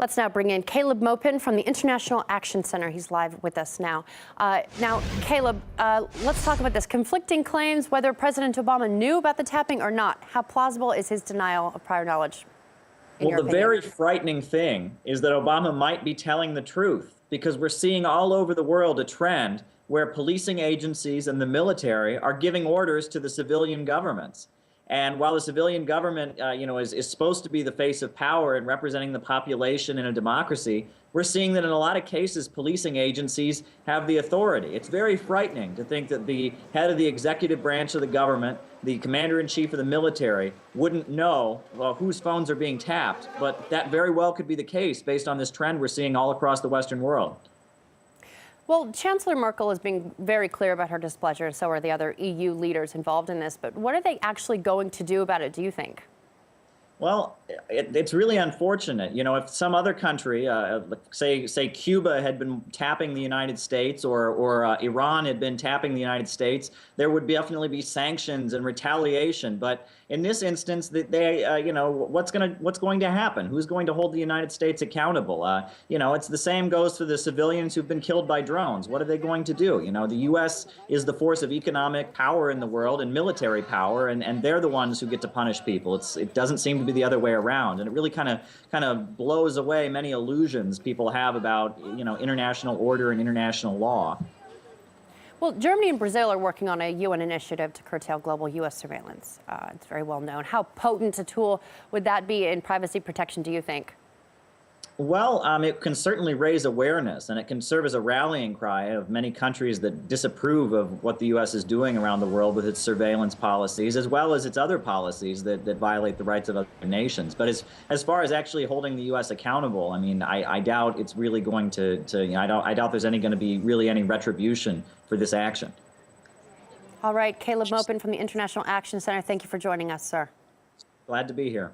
Let's now bring in Caleb Maupin from the International Action Center. He's live with us now. Caleb, let's talk about this. Conflicting claims whether President Obama knew about the tapping or not. How plausible is his denial of prior knowledge? Well, the very frightening thing is that Obama might be telling the truth, because we're seeing all over the world a trend where policing agencies and the military are giving orders to the civilian governments. And while the civilian government, is supposed to be the face of power and representing the population in a democracy, we're seeing that in a lot of cases, policing agencies have the authority. It's very frightening to think that the head of the executive branch of the government, the commander-in-chief of the military, wouldn't know, well, whose phones are being tapped. But that very well could be the case based on this trend we're seeing all across the Western world. Well, Chancellor Merkel is being very clear about her displeasure, and so are the other EU leaders involved in this. But what are they actually going to do about it, do you think? Well, it's really unfortunate. You know, if some other country, say Cuba, had been tapping the United States, or Iran had been tapping the United States, there would definitely be sanctions and retaliation. But in this instance, what's going to happen? Who's going to hold the United States accountable? It's the same goes for the civilians who've been killed by drones. What are they going to do? You know, the U.S. is the force of economic power in the world and military power, and they're the ones who get to punish people. It doesn't seem to be the other way around, and it really kind of blows away many illusions people have about international order and international law. Well, Germany and Brazil are working on a UN initiative to curtail global U.S. surveillance. It's very well known. How potent a tool would that be in privacy protection, do you think? Well, it can certainly raise awareness, and it can serve as a rallying cry of many countries that disapprove of what the U.S. is doing around the world with its surveillance policies, as well as its other policies that violate the rights of other nations. But as far as actually holding the U.S. accountable, I mean, I doubt it's really going to I doubt there's going to be really any retribution for this action. All right, Caleb Maupin from the International Action Center, thank you for joining us, sir. Glad to be here.